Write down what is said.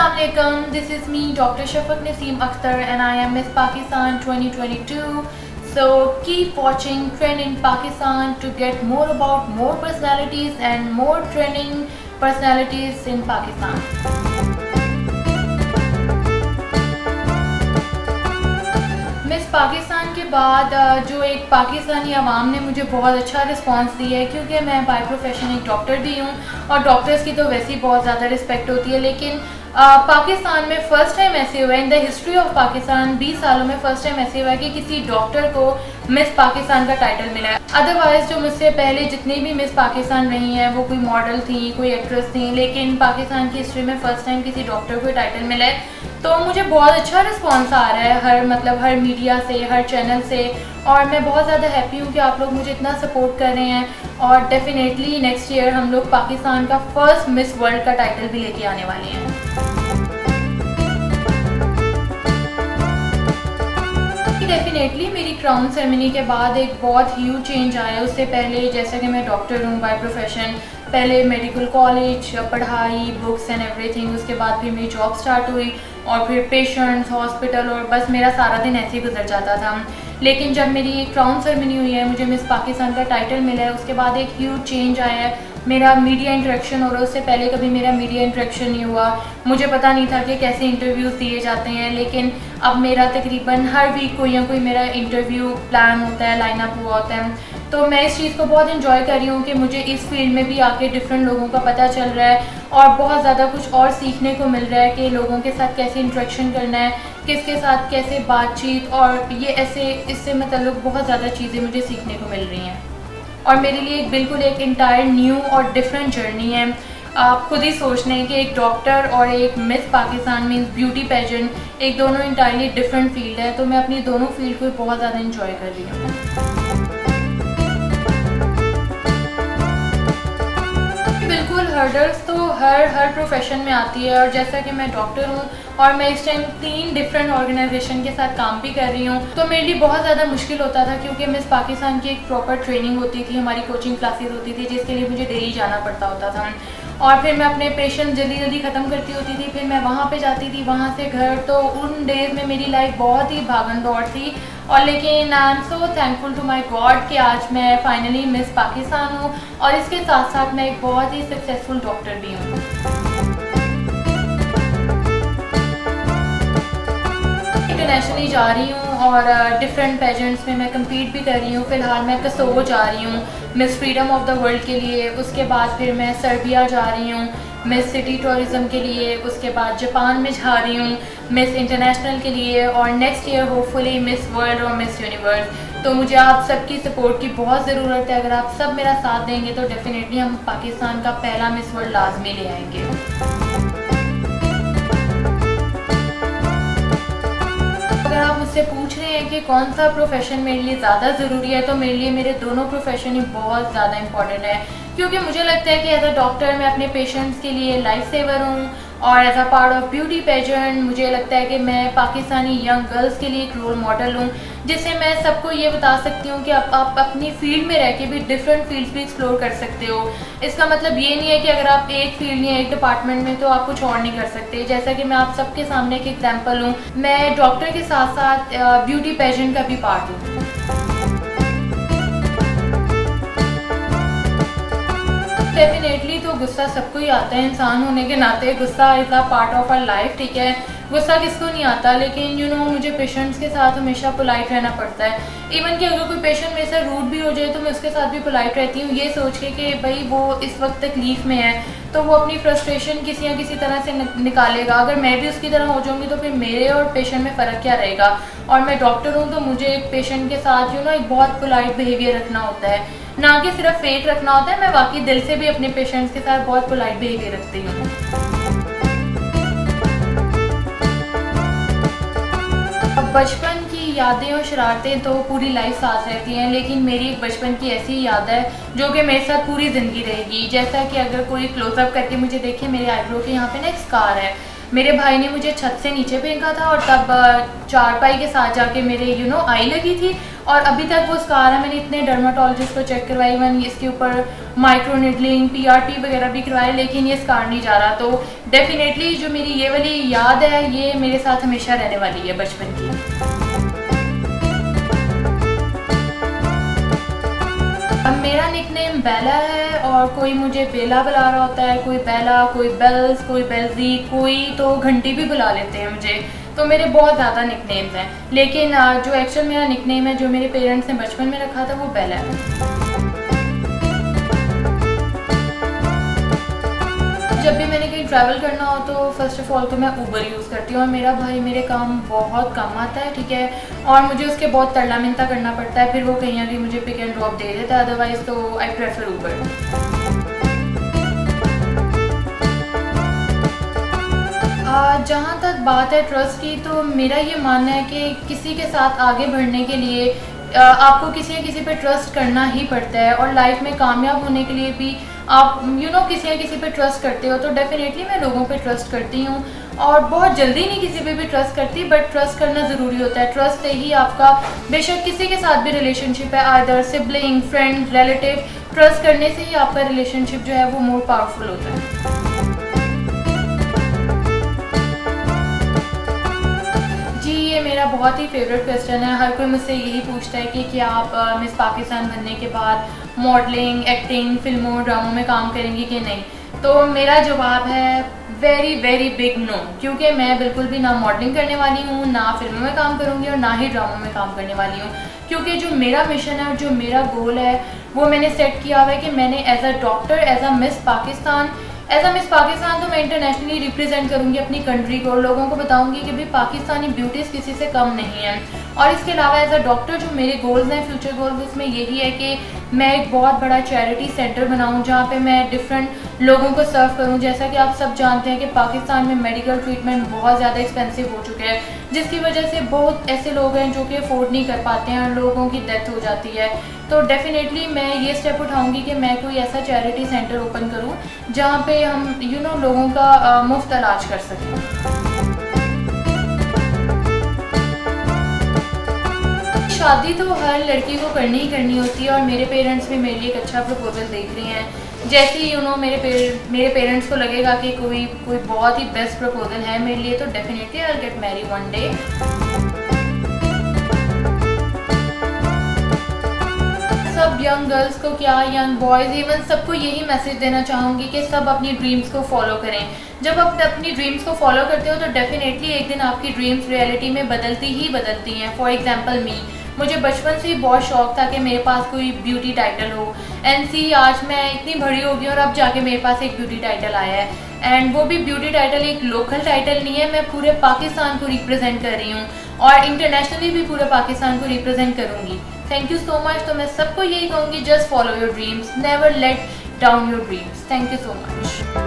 Assalamualaikum. This is me, Dr. Shafaq Naseem Akhtar, and I am Miss Pakistan 2022. So keep watching Trend in Pakistan to get more about more personalities and more trending personalities in Pakistan. Miss Pakistan के बाद जो एक पाकिस्तानी आवाम ने मुझे बहुत अच्छा response दिया है, क्योंकि मैं बाय प्रोफेशन एक डॉक्टर भी हूँ और डॉक्टर्स की तो वैसे ही बहुत ज़्यादा रिस्पेक्ट होती है, लेकिन पाकिस्तान में फ़र्स्ट टाइम ऐसे हुआ है in the history of Pakistan, 20 सालों में फ़र्स्ट टाइम ऐसे हुआ है कि किसी डॉक्टर को मिस पाकिस्तान का टाइटल मिला है। अदरवाइज़ जो मुझसे पहले जितनी भी मिस पाकिस्तान रही हैं वो कोई मॉडल थी, कोई एक्ट्रेस थी, लेकिन पाकिस्तान की हिस्ट्री में फ़र्स्ट टाइम किसी डॉक्टर को टाइटल मिला है। तो मुझे बहुत अच्छा रिस्पॉन्स आ रहा है हर मीडिया से, हर चैनल से, और मैं बहुत ज़्यादा हैप्पी हूँ कि आप लोग मुझे इतना सपोर्ट कर रहे हैं। और डेफिनेटली नेक्स्ट ईयर हम लोग पाकिस्तान का फर्स्ट मिस वर्ल्ड का टाइटल भी लेके आने वाले हैं। डेफिनेटली मेरी क्राउन सेरेमनी के बाद एक बहुत ह्यूज चेंज आया है। उससे पहले जैसा कि मैं डॉक्टर हूँ बाय प्रोफेशन, पहले मेडिकल कॉलेज, पढ़ाई, बुक्स एंड एवरीथिंग, उसके बाद फिर मेरी जॉब स्टार्ट हुई और फिर पेशेंट्स, हॉस्पिटल, और बस मेरा सारा दिन ऐसे ही गुजर जाता था। लेकिन जब मेरी क्राउन सेरेमनी हुई है, मुझे मिस पाकिस्तान का टाइटल मिला है, उसके बाद एक ह्यूज चेंज आया है। मेरा मीडिया इंटरेक्शन हो रहा है, उससे पहले कभी मेरा मीडिया इंटरेक्शन नहीं हुआ। मुझे पता नहीं था कि कैसे इंटरव्यूज़ दिए जाते हैं, लेकिन अब मेरा तकरीबन हर वीक कोई ना कोई मेरा इंटरव्यू प्लान होता है, लाइन अप हुआ होता है। तो मैं इस चीज़ को बहुत इन्जॉय कर रही हूँ कि मुझे इस फील्ड में भी आके डिफरेंट लोगों का पता चल रहा है और बहुत ज़्यादा कुछ और सीखने को मिल रहा है कि लोगों के साथ कैसे इंटरेक्शन करना है, किसके साथ कैसे बातचीत, और ये ऐसे इससे मतलब बहुत ज़्यादा चीज़ें मुझे सीखने को मिल रही हैं। और मेरे लिए बिल्कुल एक इंटायर न्यू और डिफरेंट जर्नी है। आप खुद ही सोच लें कि एक डॉक्टर और एक Miss Pakistan means beauty pageant, एक दोनों इंटायरली डिफरेंट फील्ड है। तो मैं अपनी दोनों फील्ड को बहुत ज़्यादा इंजॉय कर रही हूँ। बिल्कुल हर्डल्स तो हर प्रोफेशन में आती है, और जैसा कि मैं डॉक्टर हूँ और मैं इस टाइम 3 डिफरेंट ऑर्गेनाइजेशन के साथ काम भी कर रही हूँ, तो मेरे लिए बहुत ज़्यादा मुश्किल होता था, क्योंकि मिस पाकिस्तान की एक प्रॉपर ट्रेनिंग होती थी, हमारी कोचिंग क्लासेस होती थी, जिसके लिए मुझे डेली जाना पड़ता होता था। और फिर मैं अपने पेशेंट जल्दी ख़त्म करती होती थी, फिर मैं वहाँ पे जाती थी, वहाँ से घर। तो उन डेज़ में मेरी लाइफ बहुत ही भागन दौड़ थी, और लेकिन I am so thankful to my God कि आज मैं फाइनली मिस पाकिस्तान हूँ, और इसके साथ साथ मैं एक बहुत ही सक्सेसफुल डॉक्टर भी हूँ। इंटरनेशनली जा रही हूँ और डिफरेंट पेजेंट्स में मैं कम्पीट भी कर रही हूँ। फ़िलहाल मैं कसोवो जा रही हूँ miss freedom of the world के लिए, उसके बाद फिर मैं सर्बिया जा रही हूँ मिस सिटी टूरिज़म के लिए, उसके बाद जापान में जा रही हूँ मिस इंटरनेशनल के लिए, और next year hopefully miss world और मिस यूनिवर्स। तो मुझे आप सबकी सपोर्ट की बहुत ज़रूरत है। अगर आप सब मेरा साथ देंगे तो डेफिनेटली हम पाकिस्तान का पहला मिस वर्ल्ड लाजमी ले आएंगे। अगर आप मुझसे पूछ रहे हैं कि कौन सा प्रोफेशन मेरे लिए ज़्यादा ज़रूरी है, तो मेरे लिए मेरे दोनों प्रोफेशन ही बहुत ज़्यादा इंपॉर्टेंट है, क्योंकि मुझे लगता है कि एज अ डॉक्टर मैं अपने पेशेंट्स के लिए लाइफ सेवर हूँ, और as a part of beauty pageant मुझे लगता है कि मैं पाकिस्तानी यंग गर्ल्स के लिए एक रोल मॉडल हूँ, जिससे मैं सबको ये बता सकती हूँ कि आप अपनी फील्ड में रह के भी डिफरेंट फील्ड्स भी एक्सप्लोर कर सकते हो। इसका मतलब ये नहीं है कि अगर आप एक फील्ड या एक डिपार्टमेंट में तो आप कुछ और नहीं कर सकते। जैसा कि मैं आप सबके सामने एक एग्जांपल हूँ, मैं डॉक्टर के साथ साथ ब्यूटी पेजेंट का भी पार्ट हूँ। डेफिनेटली तो गुस्सा सबको ही आता है, इंसान होने के नाते गुस्सा is a part of our life, ठीक है। गुस्सा किसको नहीं आता, लेकिन मुझे पेशेंट्स के साथ हमेशा पोलाइट रहना पड़ता है। इवन कि अगर कोई पेशेंट मेरे से रूड भी हो जाए तो मैं उसके साथ भी पोलाइट रहती हूँ, ये सोच के कि भाई वो इस वक्त तकलीफ़ में है, तो वो अपनी फ्रस्ट्रेशन किसी या किसी तरह से निकालेगा। अगर मैं भी उसकी तरह हो जाऊँगी तो फिर मेरे और पेशेंट में फ़र्क क्या रहेगा। और मैं डॉक्टर हूँ तो मुझे एक पेशेंट के साथ एक बहुत पोलाइट बिहेवियर रखना होता है, ना कि सिर्फ फेक रखना होता है। मैं वाकई दिल से भी अपने पेशेंट्स के साथ बहुत पोलाइट बिहेवियर रखती हूँ। अब बचपन की यादें और शरारतें तो पूरी लाइफ साथ रहती हैं, लेकिन मेरी एक बचपन की ऐसी याद है जो कि मेरे साथ पूरी ज़िंदगी रहेगी। जैसा कि अगर कोई क्लोजअप करके मुझे देखे, मेरे आईब्रो के यहाँ पे ना एक स्कार है, मेरे भाई ने मुझे छत से नीचे फेंका था और तब चारपाई के साथ जाके मेरे आई लगी थी और अभी तक वो स्कार है। मैंने इतने डर्माटोलॉजिस्ट को चेक करवाई, मैंने इसके ऊपर माइक्रो निडलिंग PRP वगैरह भी करवाए, लेकिन ये स्कार नहीं जा रहा। तो डेफिनेटली जो मेरी ये वाली याद है ये मेरे साथ हमेशा रहने वाली है बचपन की। अब मेरा निकनेम बेला है और कोई मुझे बेला बुला रहा होता है, कोई बेला, कोई बेल्स, कोई बेल्जी, कोई तो घंटी भी बुला लेते हैं मुझे। तो मेरे बहुत ज़्यादा निकनेम्स हैं, लेकिन जो एक्चुअल मेरा निकनेम है जो मेरे पेरेंट्स ने बचपन में रखा था वो बेला है। जब भी मैंने कहीं ट्रैवल करना हो तो फर्स्ट ऑफ ऑल तो मैं ऊबर यूज़ करती हूँ और मेरा भाई मेरे काम बहुत कम आता है, ठीक है, और मुझे उसके बहुत तरला मिन्नता करना पड़ता है, फिर वो कहीं ना कहीं मुझे पिक एंड ड्रॉप दे देता है, अदरवाइज़ तो आई प्रेफर ऊबर। जहाँ तक बात है ट्रस्ट की, तो मेरा ये मानना है कि किसी के साथ आगे बढ़ने के लिए आपको किसी न किसी पे ट्रस्ट करना ही पड़ता है और लाइफ में कामयाब होने के लिए भी आप किसी न किसी पे ट्रस्ट करते हो। तो डेफिनेटली मैं लोगों पे ट्रस्ट करती हूँ और बहुत जल्दी नहीं किसी पे भी ट्रस्ट करती, बट ट्रस्ट करना ज़रूरी होता है। ट्रस्ट से ही आपका बेशक किसी के साथ भी रिलेशनशिप है, either sibling, friend, relative, trust करने से ही आपका रिलेशनशिप जो है वो मोर पावरफुल होता है। ये मेरा बहुत ही फेवरेट क्वेश्चन है। हर कोई मुझसे यही पूछता है कि क्या आप मिस पाकिस्तान बनने के बाद मॉडलिंग, एक्टिंग, फिल्मों, ड्रामों में काम करेंगी कि नहीं। तो मेरा जवाब है वेरी वेरी बिग नो, क्योंकि मैं बिल्कुल भी ना मॉडलिंग करने वाली हूँ, ना फिल्मों में काम करूँगी और ना ही ड्रामों में काम करने वाली हूँ। क्योंकि जो मेरा मिशन है और जो मेरा गोल है वो मैंने सेट किया हुआ है कि मैंने as a doctor, as a Miss Pakistan तो मैं इंटरनेशनली रिप्रेजेंट करूंगी अपनी कंट्री को और लोगों को बताऊंगी कि भाई पाकिस्तानी ब्यूटीज़ किसी से कम नहीं है। और इसके अलावा एज अ डॉक्टर जो मेरे गोल्स हैं, फ्यूचर गोल्स, उसमें यही है कि मैं एक बहुत बड़ा चैरिटी सेंटर बनाऊं जहां पे मैं डिफरेंट लोगों को सर्व करूं। जैसा कि आप सब जानते हैं कि पाकिस्तान में मेडिकल ट्रीटमेंट बहुत ज़्यादा एक्सपेंसिव हो चुके हैं, जिसकी वजह से बहुत ऐसे लोग हैं जो कि अफोर्ड नहीं कर पाते हैं और लोगों की डेथ हो जाती है। तो डेफिनेटली मैं ये स्टेप उठाऊंगी कि मैं कोई ऐसा चैरिटी सेंटर ओपन करूं जहां पे हम लोगों का मुफ्त इलाज कर सकें। शादी तो हर लड़की को करनी ही करनी होती है और मेरे पेरेंट्स भी मेरे लिए एक अच्छा प्रपोजल देख रहे हैं। जैसे ही मेरे पेरेंट्स को लगेगा कि कोई बहुत ही बेस्ट प्रपोजल है मेरे लिए, तो definitely I will get married one day. सब यंग गर्ल्स को क्या, यंग बॉयज़, इवन सबको यही मैसेज देना चाहूँगी कि सब अपनी ड्रीम्स को फॉलो करें। जब आप अपनी ड्रीम्स को फॉलो करते हो तो डेफिनेटली एक दिन आपकी ड्रीम्स रियलिटी में बदलती हैं। फॉर एग्जांपल मुझे बचपन से ही बहुत शौक था कि मेरे पास कोई ब्यूटी टाइटल हो, एंड सी आज मैं इतनी बड़ी हो गई और अब जाके मेरे पास एक ब्यूटी टाइटल आया है। एंड वो भी ब्यूटी टाइटल एक लोकल टाइटल नहीं है, मैं पूरे पाकिस्तान को रिप्रेजेंट कर रही हूँ और इंटरनेशनली भी पूरे पाकिस्तान को रिप्रेजेंट करूँगी। Thank you so much. तो मैं सबको यही कहूँगी, just follow your dreams, never let down your dreams. Thank you so much.